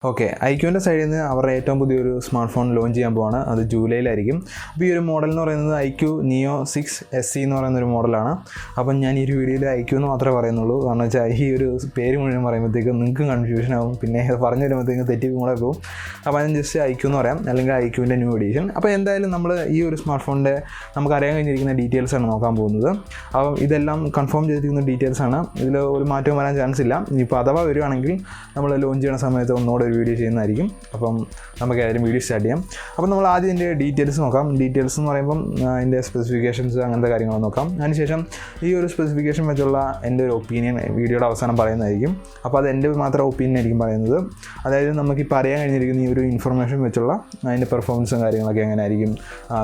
Okay, ഐക്യൂൻ്റെ സൈഡിൽ നിന്ന് അവരുടെ ഏറ്റവും പുതിയൊരു സ്മാർട്ട് ഫോൺ ലോഞ്ച് ചെയ്യാൻ പോവാണ്. അത് ജൂലൈയിലായിരിക്കും. അപ്പോൾ ഈ ഒരു മോഡൽ എന്ന് പറയുന്നത് iQOO Neo 6 SE എന്ന് പറയുന്നൊരു മോഡലാണ്. അപ്പം ഞാൻ ഈ ഒരു വീഡിയോയിൽ iQOO എന്ന് മാത്രമേ പറയുന്നുള്ളൂ. കാരണം വെച്ചാൽ ഈ ഒരു പേര് മുഴുവൻ പറയുമ്പോഴത്തേക്കും നിങ്ങൾക്കും കൺഫ്യൂഷൻ ആവും, പിന്നെ പറഞ്ഞു വരുമ്പോഴത്തേക്കും തെറ്റി കൂടെ പോകും. അപ്പോൾ ഞാൻ ജസ്റ്റ് iQOO എന്ന് പറയാം, അല്ലെങ്കിൽ iQOOൻ്റെ ന്യൂ എഡിഷൻ. അപ്പോൾ എന്തായാലും നമ്മൾ ഈ ഒരു സ്മാർട്ട് ഫോണിൻ്റെ നമുക്ക് അറിയാൻ കഴിഞ്ഞിരിക്കുന്ന ഡീറ്റെയിൽസാണ് നോക്കാൻ പോകുന്നത്. അപ്പം ഇതെല്ലാം കൺഫേം ചെയ്തിരിക്കുന്ന ഡീറ്റെയിൽസാണ്. ഇതിൽ ഒരു മാറ്റവും വരാൻ ചാൻസ് ഇല്ല. ഇനിയിപ്പോൾ അഥവാ വരുവാണെങ്കിൽ നമ്മൾ ലോഞ്ച് ചെയ്യുന്ന സമയത്ത് ഒന്നുകൂടെ ഒരു വീഡിയോ ചെയ്യുന്നതായിരിക്കും. അപ്പം നമുക്ക് ഏതായാലും വീഡിയോ സ്റ്റാർട്ട് ചെയ്യാം. അപ്പം നമ്മൾ ആദ്യം ഇതിൻ്റെ ഡീറ്റെയിൽസ് നോക്കാം. ഡീറ്റെയിൽസ് എന്ന് പറയുമ്പം അതിൻ്റെ സ്പെസിഫിക്കേഷൻസ് അങ്ങനത്തെ കാര്യങ്ങൾ നോക്കാം. അതിനുശേഷം ഈ ഒരു സ്പെസിഫിക്കേഷൻ വെച്ചുള്ള എൻ്റെ ഒരു ഒപ്പീനിയൻ വീഡിയോയുടെ അവസാനം പറയുന്നതായിരിക്കും. അപ്പോൾ അത് എൻ്റെ മാത്രം ഒപ്പീനിയൻ ആയിരിക്കും പറയുന്നത്. അതായത് നമുക്കിപ്പോൾ അറിയാൻ കഴിഞ്ഞിരിക്കുന്ന ഈ ഒരു ഇൻഫർമേഷൻ വെച്ചുള്ള അതിൻ്റെ പെർഫോമൻസും കാര്യങ്ങളൊക്കെ എങ്ങനെ ആയിരിക്കും,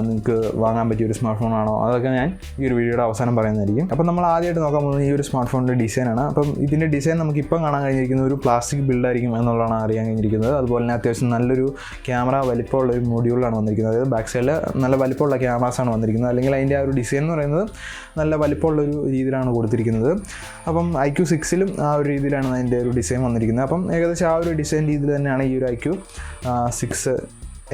നിങ്ങൾക്ക് വാങ്ങാൻ പറ്റിയ ഒരു സ്മാർട്ട് ഫോണാണോ, അതൊക്കെ ഞാൻ ഈ ഒരു വീഡിയോയുടെ അവസാനം പറയുന്നതായിരിക്കും. അപ്പം നമ്മൾ ആദ്യമായിട്ട് നോക്കാൻ പോകുന്നത് ഈ ഒരു സ്മാർട്ട് ഫോണിൻ്റെ ഡിസൈനാണ്. അപ്പം ഇതിൻ്റെ ഡിസൈൻ നമുക്കിപ്പം കാണാൻ കഴിഞ്ഞിരിക്കുന്ന ഒരു പ്ലാസ്റ്റിക് ബിൽഡായിരിക്കും എന്നുള്ളതാണ് അറിയാൻ കഴിഞ്ഞിരിക്കുന്നത്. അതുപോലെ തന്നെ അത്യാവശ്യം നല്ലൊരു ക്യാമറ വലിപ്പമുള്ള ഒരു മൊഡ്യൂളാണ് വന്നിരിക്കുന്നത്. അതായത് ബാക്ക് സൈഡിൽ നല്ല വലിപ്പമുള്ള ക്യാമറാസാണ് വന്നിരിക്കുന്നത്. അല്ലെങ്കിൽ അതിൻ്റെ ആ ഒരു ഡിസൈൻ എന്ന് പറയുന്നത് നല്ല വലിപ്പമുള്ളൊരു രീതിയിലാണ് കൊടുത്തിരിക്കുന്നത്. അപ്പം iQOO 6ലും ആ ഒരു രീതിയിലാണ് അതിൻ്റെ ഒരു ഡിസൈൻ വന്നിരിക്കുന്നത്. അപ്പം ഏകദേശം ആ ഒരു ഡിസൈൻ രീതിയിൽ തന്നെയാണ് ഈ ഒരു iQOO 6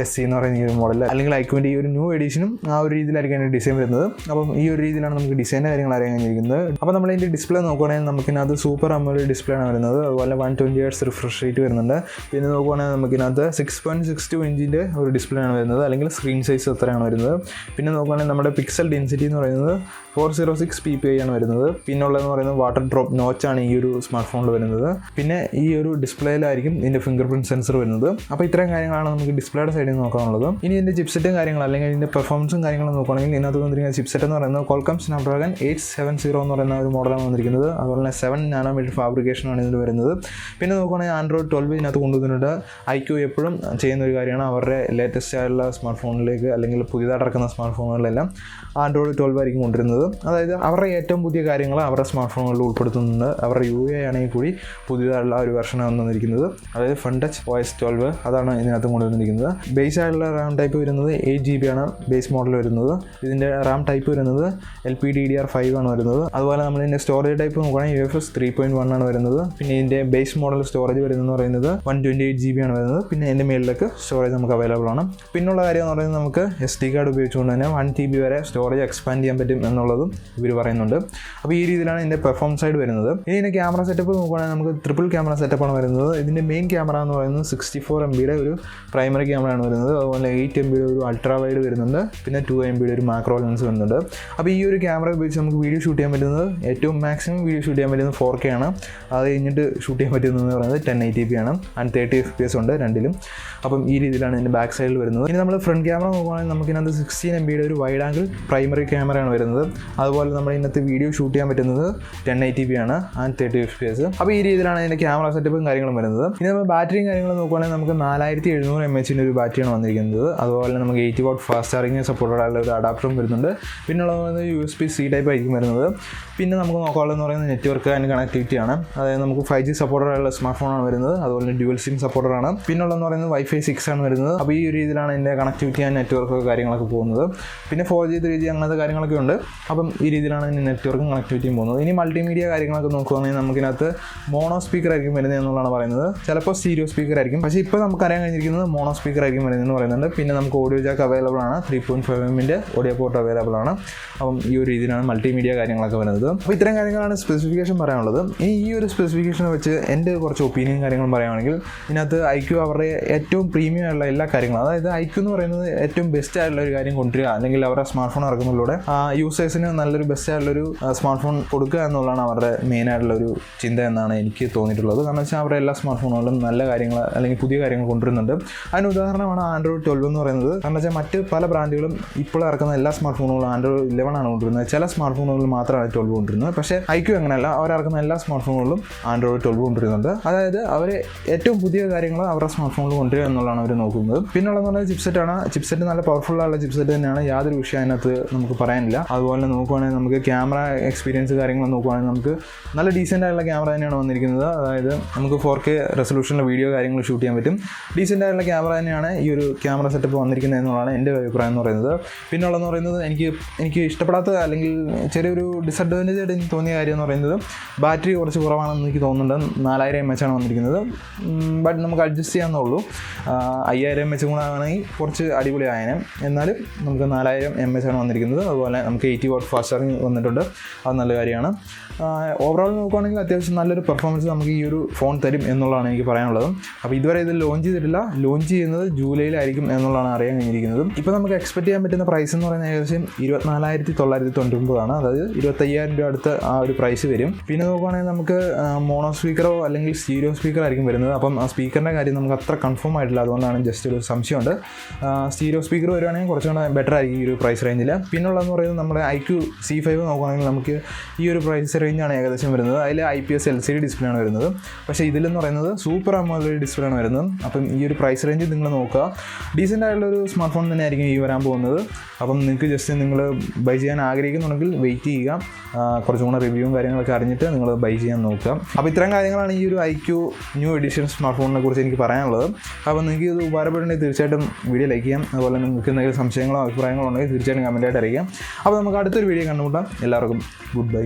SE എന്ന് പറയുന്ന ഈ ഒരു മോഡൽ, അല്ലെങ്കിൽ iQOOൻ്റെ ഈ ഒരു ന്യൂ എഡിഷനും ആ ഒരു രീതിയിലായിരിക്കും അതിൻ്റെ ഡിസൈൻ വരുന്നത്. അപ്പം ഈ ഒരു രീതിയിലാണ് നമുക്ക് ഡിസൈൻ്റെ കാര്യങ്ങൾ അറിയാൻ കഴിഞ്ഞിരിക്കുന്നത്. അപ്പോൾ നമ്മൾ ഇതിൻ്റെ ഡിസ്പ്ലേ നോക്കുകയാണെങ്കിൽ നമുക്കിനകത്ത് സൂപ്പർ AMOLED ഡിസ്പ്ലേ ആണ് വരുന്നത്. അതുപോലെ 120 Hz റിഫ്രഷ് റേറ്റ് വരുന്നുണ്ട്. പിന്നെ നോക്കുകയാണെങ്കിൽ നമുക്കിനകത്ത് 6.62 ഇഞ്ചിൻ്റെ ഒരു ഡിസ്പ്ലേ ആണ് വരുന്നത്, അല്ലെങ്കിൽ സ്ക്രീൻ സൈസ് അത്രയാണ് വരുന്നത്. പിന്നെ നോക്കുകയാണെങ്കിൽ നമ്മുടെ പിക്സൽ ഡെൻസിറ്റി എന്ന് പറയുന്നത് 406 ppi ആണ് വരുന്നത്. പിന്നുള്ളതെന്ന് പറയുന്നത് വാട്ടർ ഡ്രോപ്പ് നോച്ചാണ് ഈ ഒരു സ്മാർട്ട് ഫോണിൽ വരുന്നത്. പിന്നെ ഈ ഒരു ഡിസ്പ്ലേയിലായിരിക്കും ഇതിൻ്റെ ഫിംഗർ പ്രിൻറ്റ് സെൻസർ വരുന്നത്. അപ്പോൾ ഇത്രയും കാര്യങ്ങളാണ് നമുക്ക് ഡിസ്പ്ലേയുടെ സൈഡിൽ നിന്ന് നോക്കാനുള്ളത്. ഇനി ഇതിൻ്റെ ചിപ്സെറ്റും കാര്യങ്ങളും അല്ലെങ്കിൽ ഇതിൻ്റെ പെർഫോമൻസും കാര്യങ്ങളും നോക്കുകയാണെങ്കിൽ ഇതിനകത്ത് വന്നിരിക്കുന്ന ചിപ്സെറ്റ് എന്ന് പറയുന്നത് Qualcomm Snapdragon 870 എന്ന് പറയുന്ന ഒരു മോഡലാണ് വന്നിരിക്കുന്നത്. അതുപോലെ തന്നെ 7 nm ഫാബ്രിക്കേഷനാണ് ഇതിൽ വരുന്നത്. പിന്നെ നോക്കുകയാണെങ്കിൽ Android 12 ഇതിനകത്ത് കൊണ്ടുവന്നിട്ടുണ്ട്. iQOO എപ്പോഴും ചെയ്യുന്ന ഒരു കാര്യമാണ് അവരുടെ ലേറ്റസ്റ്റ് ആയിട്ടുള്ള സ്മാർട്ട് ഫോണിലേക്ക്, അല്ലെങ്കിൽ പുതിയതായിട്ട് ഇറക്കുന്ന സ്മാർട്ട് ഫോണുകളിലെല്ലാം Android 12 ആയിരിക്കും കൊണ്ടുവരുന്നത്. അതായത് അവരുടെ ഏറ്റവും പുതിയ കാര്യങ്ങൾ അവരുടെ സ്മാർട്ട് ഫോണുകളിൽ ഉൾപ്പെടുത്തുന്നുണ്ട്. അവരുടെ UI ആണെങ്കിൽ കൂടി പുതിയതായിട്ടുള്ള ഒരു വെർഷനാണ് വന്നിരിക്കുന്നത്. അതായത് ഫ്രണ്ട് ടച്ച് OS 12 അതാണ് ഇതിനകത്ത് കൊണ്ടുവന്നിരിക്കുന്നത്. ബേസ് ആയിട്ടുള്ള റാം ടൈപ്പ് വരുന്നത് 8 GB ആണ് ബേസ് മോഡൽ വരുന്നത്. ഇതിൻ്റെ റാം ടൈപ്പ് വരുന്നത് LPDDR5 ആണ് വരുന്നത്. അതുപോലെ നമ്മൾ ഇതിൻ്റെ സ്റ്റോറേജ് ടൈപ്പ് നോക്കുകയാണെങ്കിൽ UFS 3.1 ആണ് വരുന്നത്. പിന്നെ ഇതിൻ്റെ ബേസ് മോഡൽ സ്റ്റോറേജ് വരുന്നതെന്ന് പറയുന്നത് 128 GB ആണ് വരുന്നത്. പിന്നെ ഇതിൻ്റെ മേളിലേക്ക് സ്റ്റോറേജ് നമുക്ക് അവൈലബിൾ ആണ്. പിന്നുള്ള കാര്യം എന്ന് പറയുന്നത് നമുക്ക് SD കാർഡ് ഉപയോഗിച്ചുകൊണ്ട് തന്നെ 1 TB വരെ സ്റ്റോറേജ് എക്സ്പാൻഡ് ചെയ്യാൻ പറ്റും എന്നുള്ളതും ഇവർ പറയുന്നുണ്ട്. അപ്പോൾ ഈ രീതിയിലാണ് ഇതിൻ്റെ പെർഫോമൻസ് സൈഡ് വരുന്നത്. ഇനി ഇതിൻ്റെ ക്യാമറ സെറ്റപ്പ് നോക്കുകയാണെങ്കിൽ നമുക്ക് ട്രിപ്പിൾ ക്യാമറ സെറ്റപ്പാണ് വരുന്നത്. ഇതിൻ്റെ മെയിൻ ക്യാമറ എന്ന് പറയുന്നത് 64 MBയുടെ ഒരു പ്രൈമറി ക്യാമറയാണ് വരുന്നത്. അതുപോലെ 8 MBയുടെ ഒരു അൾട്രാ വൈഡ് വരുന്നുണ്ട്. പിന്നെ 2 MBയുടെ ഒരു മാക്രോ ലെൻസ് വരുന്നുണ്ട്. അപ്പോൾ ഈ ഒരു ക്യാമറ ഉപയോഗിച്ച് നമുക്ക് വീഡിയോ ഷൂട്ട് ചെയ്യാൻ പറ്റുന്നത്, ഏറ്റവും മാക്സിമം വീഡിയോ ഷൂട്ട് ചെയ്യാൻ പറ്റുന്നത് 4K ആണ്. അത് കഴിഞ്ഞിട്ട് ഷൂട്ട് ചെയ്യാൻ പറ്റുന്നതെന്ന് പറയുന്നത് 1080p ആണ്. ആൻഡ് 30 FPS ഉണ്ട് രണ്ടിലും. അപ്പം ഈ രീതിയിലാണ് ഇതിൻ്റെ ബാക്ക് സൈഡിൽ വരുന്നത്. ഇനി നമ്മൾ ഫ്രണ്ട് ക്യാമറ നോക്കുകയാണെങ്കിൽ നമുക്കിനകത്ത് 16 MBയുടെ ഒരു വൈഡ് ആംഗിൾ പ്രൈമറി ക്യാമറയാണ് വരുന്നത്. അതുപോലെ നമ്മൾ ഇതിനകത്ത് വീഡിയോ ഷൂട്ട് ചെയ്യാൻ പറ്റുന്നത് 1080p ആണ് ആൻഡ് 30 FPS. അപ്പോൾ ഈ രീതിയിലാണ് ഇതിൻ്റെ ക്യാമറ സെറ്റപ്പും കാര്യങ്ങളും വരുന്നത്. ഇനി നമ്മൾ ബാറ്ററിയും കാര്യങ്ങളും നോക്കുകയാണെങ്കിൽ നമുക്ക് 4700 mAh ഒരു ബാറ്ററിയാണ് വന്നിരിക്കുന്നത്. അതുപോലെ നമുക്ക് 80 watt ഫാസ്റ്റ് ചാർജിങ് സപ്പോർട്ടഡ് ആയിട്ടുള്ള ഒരു അഡാപ്റ്ററും വരുന്നുണ്ട്. പിന്നുള്ളത് USB-C ടൈപ്പ് ആയിരിക്കും വരുന്നത്. പിന്നെ നമുക്ക് നോക്കാനുള്ളതെന്ന് പറയുന്നത് നെറ്റ്വർക്ക് ആൻഡ് കണക്ടിവിറ്റി ആണ്. അതായത് നമുക്ക് 5G സപ്പോർട്ടഡ് ആയിട്ടുള്ള സ്മാർട്ട് ഫോണാണ് വരുന്നത്. അതുപോലെ തന്നെ ഡ്യുവൽ സിം സപ്പോർട്ടഡ് ആണ്. പിന്നുള്ളതെന്ന് പറയുന്നത് Wi-Fi 6 ആണ് വരുന്നത്. അപ്പോൾ ഈ ഒരു രീതിയിലാണ് ഇതിൻ്റെ കണക്ടിവിറ്റി ആൻഡ് നെറ്റ്വർക്ക് കാര്യങ്ങളൊക്കെ പോകുന്നത്. പിന്നെ 4G 3G അങ്ങനത്തെ കാര്യങ്ങളൊക്കെ ഉണ്ട്. അപ്പം ഈ രീതിയിലാണ് ഇതിൻ്റെ നെറ്റ്വർക്കും കണക്ടിവിറ്റിയും പോകുന്നത്. ഇനി മൾട്ടിമീഡിയ കാര്യങ്ങളൊക്കെ നോക്കുകയാണെങ്കിൽ നമുക്കിനകത്ത് മോണോ സ്പീക്കർ ആയിരിക്കും വരുന്നത് എന്നുള്ളതാണ് പറയുന്നത്. ചിലപ്പോൾ സ്റ്റീരിയോ സ്പീക്കർ ആയിരിക്കും, പക്ഷേ ഇപ്പോൾ നമുക്ക് അറിയാൻ കഴിഞ്ഞിരിക്കുന്നത് മോണോ സ്പീക്കർ ആയിരിക്കും വരുന്നതെന്ന് പറയുന്നുണ്ട്. പിന്നെ നമുക്ക് ഓഡിയോ ജാക്ക് അവൈലബിൾ ആണ്. 3.5mm ഓഡിയോ പോർട്ട് അവൈലബിൾ ആണ്. അപ്പം ഈ ഒരു രീതിയിലാണ് മൾട്ടിമീഡിയ കാര്യങ്ങളൊക്കെ വരുന്നത്. അപ്പോൾ ഇത്തരം കാര്യങ്ങളാണ് സ്പെസിഫിക്കേഷൻ പറയാനുള്ളത്. ഇനി ഈ ഒരു സ്പെസിഫിക്കേഷൻ വെച്ച് എൻ്റെ കുറച്ച് ഒപ്പീനിയൻ കാര്യങ്ങളും പറയുകയാണെങ്കിൽ ഇതിനകത്ത് iQOO അവരുടെ ഏറ്റവും പ്രീമിയം ആയിട്ടുള്ള എല്ലാ കാര്യങ്ങളും, അതായത് iQOO എന്ന് പറയുന്നത് ഏറ്റവും ബെസ്റ്റ് ആയിട്ടുള്ള ഒരു കാര്യം കൊണ്ടുവരിക, അല്ലെങ്കിൽ അവരുടെ സ്മാർട്ട് ഫോൺ ഇറക്കുന്നതിലൂടെ യൂസേഴ്സിന് നല്ലൊരു ബെസ്റ്റ് ആയിട്ടുള്ളൊരു സ്മാർട്ട് ഫോൺ കൊടുക്കുക എന്നുള്ളതാണ് അവരുടെ മെയിൻ ആയിട്ടുള്ളൊരു ചിന്ത എന്നാണ് എനിക്ക് തോന്നിയിട്ടുള്ളത്. കാരണം വെച്ചാൽ അവരുടെ എല്ലാ സ്മാർട്ട് ഫോണുകളും നല്ല കാര്യങ്ങൾ അല്ലെങ്കിൽ പുതിയ കാര്യങ്ങൾ കൊണ്ടുവരുന്നുണ്ട്. അതിന് ഉദാഹരണമാണ് Android 12 എന്ന് പറയുന്നത്. കാരണം വെച്ചാൽ മറ്റ് പല ബ്രാൻഡുകളും ഇപ്പോൾ ഇറക്കുന്ന എല്ലാ സ്മാർട്ട് ഫോണുകളും Android 11 ആണ് കൊണ്ടുവരുന്നത്. ചില സ്മാർട്ട് ഫോണുകളിൽ മാത്രമാണ് 12 കൊണ്ടുവരുന്നത്. പക്ഷേ iQOO അങ്ങനെയല്ല, അവരിറക്കുന്ന എല്ലാ സ്മാർട്ട് ഫോണുകളിലും Android 12 കൊണ്ടുവരുന്നുണ്ട്. അതായത് അവർ ഏറ്റവും പുതിയ കാര്യങ്ങൾ അവരുടെ സ്മാർട്ട് ഫോണിൽ കൊണ്ടുവരിക എന്നുള്ളതാണ് അവർ നോക്കുന്നത്. പിന്നുള്ളതെന്ന് പറഞ്ഞാൽ ചിപ്സെറ്റാണ്. ചിപ്സെറ്റ് നല്ല പവർഫുൾ ആയിട്ടുള്ള ചിപ്സെറ്റ് തന്നെയാണ്, യാതൊരു വിഷയം അതിനകത്ത് നമുക്ക് പറയാനില്ല. അതുപോലെ നോക്കുവാണെങ്കിൽ നമുക്ക് ക്യാമറ എക്സ്പീരിയൻസ് കാര്യങ്ങൾ നോക്കുവാണെങ്കിൽ നമുക്ക് നല്ല ഡീസൻ്റ് ആയിട്ടുള്ള ക്യാമറ തന്നെയാണ് വന്നിരിക്കുന്നത്. അതായത് നമുക്ക് 4K റെസൊല്യൂഷനിലെ വീഡിയോ കാര്യങ്ങൾ ഷൂട്ട് ചെയ്യാൻ പറ്റും. ഡീസൻ്റ് ആയിട്ടുള്ള ക്യാമറ തന്നെയാണ്. ഈ ഒരു ക്യാമറ സെറ്റപ്പ് വന്നിരിക്കുന്നത് എന്നുള്ളതാണ് എൻ്റെ അഭിപ്രായം എന്ന് പറയുന്നത്. പിന്നുള്ളതെന്ന് പറയുന്നത് എനിക്ക് ഇഷ്ടപ്പെടാത്ത അല്ലെങ്കിൽ ചെറിയൊരു ഡിസഡ്വാൻറ്റേജ് ആയിട്ട് എനിക്ക് തോന്നിയ കാര്യം എന്ന് പറയുന്നത് ബാറ്ററി കുറച്ച് കുറവാണെന്ന് എനിക്ക് തോന്നുന്നുണ്ട്. 4000 mAh ആണ് വന്നിരിക്കുന്നത്. ബട്ട് നമുക്ക് അഡ്ജസ്റ്റ് ചെയ്യാവുന്നുള്ളൂ. 5000 mAh കൂടെ ആണെങ്കിൽ കുറച്ച് അടിപൊളിയായേനെ. എന്നാലും നമുക്ക് 4000 mAh ആണ് വന്നിരിക്കുന്നത്. അതുപോലെ നമുക്ക് 80 വാട്ട് ഫാസ്റ്റ് ചാർജിങ് വന്നിട്ടുണ്ട്. അത് നല്ല കാര്യമാണ്. ഓവറോൾ നോക്കുകയാണെങ്കിൽ അത്യാവശ്യം നല്ലൊരു പെർഫോമൻസ് നമുക്ക് ഈ ഒരു ഫോൺ തരും എന്നുള്ളതാണ് എനിക്ക് പറയാനുള്ളത്. അപ്പോൾ ഇതുവരെ ഇത് ലോഞ്ച് ചെയ്തിട്ടില്ല. ലോഞ്ച് ചെയ്യുന്നത് ജൂലൈയിലായിരിക്കും എന്നുള്ളതാണ് അറിയാൻ കഴിഞ്ഞിരിക്കുന്നത്. ഇപ്പോൾ നമുക്ക് എക്സ്പെക്ട് ചെയ്യാൻ പറ്റുന്ന പ്രൈസ് എന്ന് പറയുന്നത് ഏകദേശം 24,999 ആണ്. അതായത് 25,000 രൂപ അടുത്ത് ആ ഒരു പ്രൈസ് വരും. പിന്നെ നോക്കുകയാണെങ്കിൽ നമുക്ക് മോണോ സ്പീക്കറോ അല്ലെങ്കിൽ സ്റ്റീരിയോ സ്പീക്കർ ആയിരിക്കും വരുന്നത്. അപ്പം ആ സ്പീക്കറിൻ്റെ കാര്യം നമുക്ക് അത്ര കൺഫേം ആയിട്ടില്ല. അതുകൊണ്ടാണ് ജസ്റ്റ് ഒരു സംശയമുണ്ട്. സ്റ്റീരിയോ സ്പീക്കർ വരുവാണെങ്കിൽ കുറച്ചുകൂടെ ബെറ്റർ ആയിരിക്കും ഈ ഒരു പ്രൈസ് റേഞ്ചിൽ. പിന്നുള്ളതെന്ന് പറയുന്നത് നമ്മുടെ iQOO C5 നോക്കുകയാണെങ്കിൽ നമുക്ക് ഈ ഒരു പ്രൈസ് റേഞ്ചാണ് ഏകദേശം വരുന്നത്. അതിൽ IPS LCD ഡിസ്പ്ലേ ആണ് വരുന്നത്. പക്ഷേ ഇതിലെന്ന് പറയുന്നത് സൂപ്പർ AMOLED ഡിസ്പ്ലേ ആണ് വരുന്നത്. അപ്പം ഈ ഒരു പ്രൈസ് റേഞ്ച് നിങ്ങൾ നോക്കുക. ഡീസൻ്റ് ആയിട്ടുള്ളൊരു സ്മാർട്ട് ഫോൺ തന്നെ ആയിരിക്കും ഈ വരാൻ പോകുന്നത്. അപ്പം നിങ്ങൾക്ക് ജസ്റ്റ് നിങ്ങൾ ബൈ ചെയ്യാൻ ആഗ്രഹിക്കുന്നുണ്ടെങ്കിൽ വെയിറ്റ് ചെയ്യുക. കുറച്ചും കൂടെ റിവ്യൂവും കാര്യങ്ങളൊക്കെ അറിഞ്ഞിട്ട് നിങ്ങൾ ബൈ ചെയ്യാൻ നോക്കുക. അപ്പോൾ ഇത്തരം കാര്യങ്ങളാണ് ഈ ഒരു iQOO ന്യൂ എഡിഷൻ സ്മാർട്ട് ഫോണിനെ കുറിച്ച് എനിക്ക് പറയാനുള്ളത്. അപ്പോൾ നിങ്ങൾക്ക് ഇത് ഉപകാരപ്പെട്ടുണ്ടെങ്കിൽ തീർച്ചയായിട്ടും വീഡിയോ ലൈക്ക് ചെയ്യാം. അതുപോലെ നിങ്ങൾക്ക് എന്തെങ്കിലും സംശയങ്ങളോ അഭിപ്രായങ്ങളോ ഉണ്ടെങ്കിൽ തീർച്ചയായിട്ടും കമൻറ്റായിട്ട് അറിയിക്കാം. അപ്പോൾ നമുക്ക് അടുത്തൊരു വീഡിയോ കണ്ടുമുട്ടാം. എല്ലാവർക്കും ഗുഡ് ബൈ.